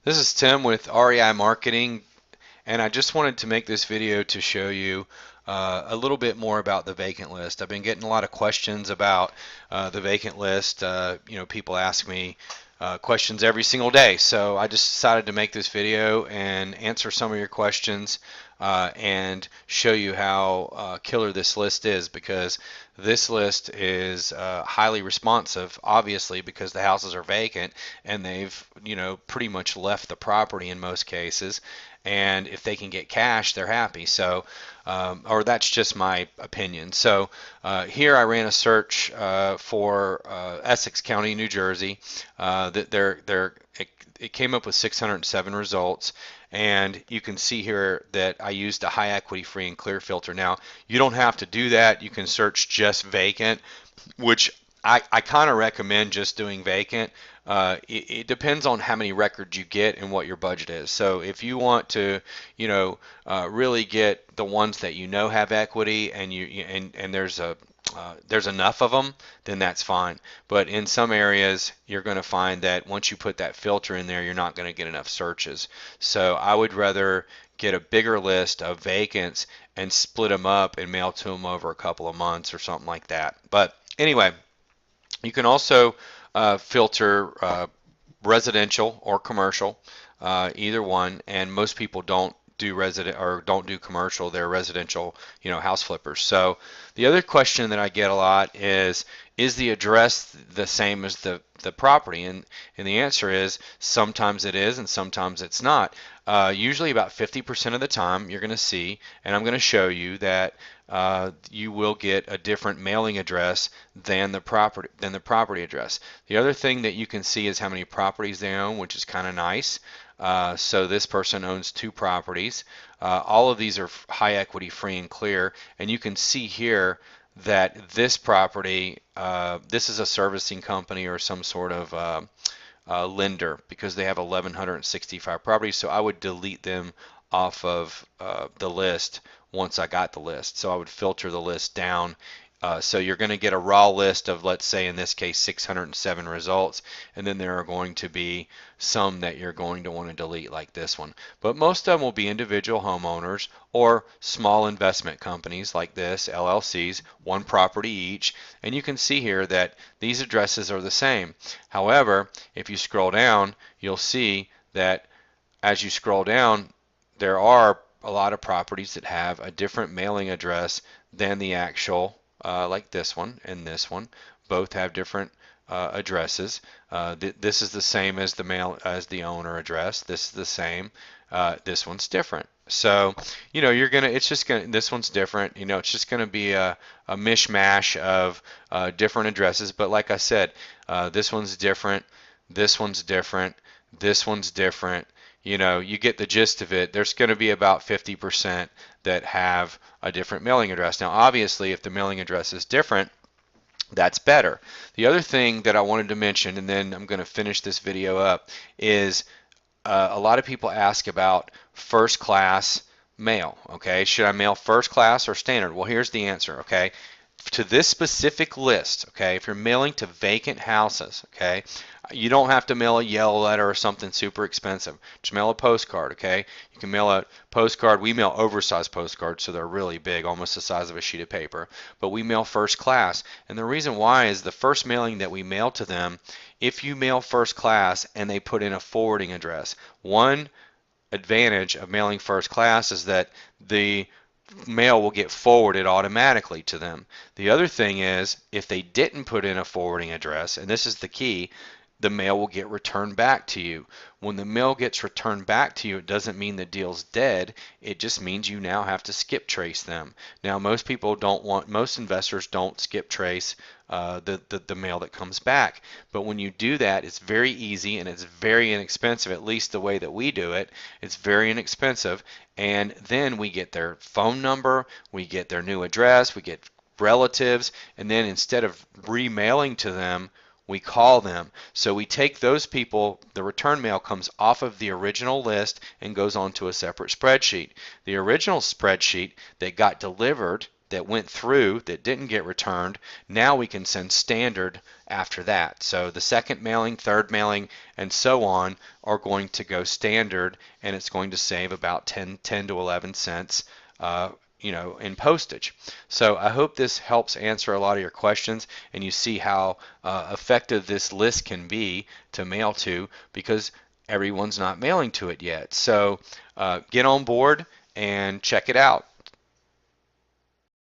This is Tim with REI Marketing, and I just wanted to make this video to show you a little bit more about the vacant list. I've been getting a lot of questions about the vacant list. People ask me questions every single day, so I just decided to make this video and answer some of your questions and show you how killer this list is, because this list is highly responsive, obviously, because the houses are vacant and they've, pretty much left the property in most cases. And if they can get cash, they're happy. So, or that's just my opinion. So here I ran a search for Essex County, New Jersey. It came up with 607 results, and you can see here that I used a high equity free and clear filter. Now, you don't have to do that. You can search just vacant, which I kind of recommend just doing vacant. It depends on how many records you get and what your budget is. So if you want to, really get the ones that have equity, and there's enough of them, then that's fine. But in some areas, you're going to find that once you put that filter in there, you're not going to get enough searches. So I would rather get a bigger list of vacants and split them up and mail to them over a couple of months or something like that. But anyway, you can also filter residential or commercial, either one, and most people don't do resident or don't do commercial. They're residential, house flippers. So the other question that I get a lot is the address the same as the property? And the answer is sometimes it is and sometimes it's not. Usually about 50% of the time you're going to see, and I'm going to show you that you will get a different mailing address than the property address. The other thing that you can see is how many properties they own, which is kind of nice. So this person owns 2 properties. All of these are high equity free and clear, and you can see here that this property, this is a servicing company or some sort of lender, because they have 1,165 properties. So I would delete them off of the list once I got the list. So I would filter the list down. So you're going to get a raw list of, let's say in this case, 607 results, and then there are going to be some that you're going to want to delete, like this one. But most of them will be individual homeowners or small investment companies like this, LLCs, 1 property each. And you can see here that these addresses are the same. However, if you scroll down, you'll see that as you scroll down, there are a lot of properties that have a different mailing address than the actual, like this one and this one. Both have different addresses. This is the same as the owner address. This is the same. This one's different. So, this one's different. It's just gonna be a mishmash of different addresses. But like I said, this one's different. This one's different. This one's different. You get the gist of it. There's going to be about 50% that have a different mailing address. Now, obviously, if the mailing address is different, that's better. The other thing that I wanted to mention, and then I'm going to finish this video up, is a lot of people ask about first class mail. Okay, should I mail first class or standard? Well, here's the answer. Okay, to this specific list, okay, if you're mailing to vacant houses, okay, you don't have to mail a yellow letter or something super expensive. Just mail a postcard, okay? You can mail a postcard. We mail oversized postcards, so they're really big, almost the size of a sheet of paper. But we mail first class. And the reason why is the first mailing that we mail to them, if you mail first class and they put in a forwarding address, one advantage of mailing first class is that the mail will get forwarded automatically to them. The other thing is, if they didn't put in a forwarding address, and this is the key, the mail will get returned back to you. When the mail gets returned back to you, it doesn't mean the deal's dead. It just means you now have to skip trace them. Now, most investors don't skip trace the mail that comes back. But when you do that, it's very easy and it's very inexpensive, at least the way that we do it. It's very inexpensive. And then we get their phone number, we get their new address, we get relatives, and then instead of remailing to them, we call them. So we take those people, the return mail comes off of the original list and goes onto a separate spreadsheet. The original spreadsheet that got delivered that went through that didn't get returned, now we can send standard after that. So the second mailing, third mailing, and so on are going to go standard, and it's going to save about 10 to 11 cents in postage. So I hope this helps answer a lot of your questions, and you see how effective this list can be to mail to, because everyone's not mailing to it yet. So get on board and check it out.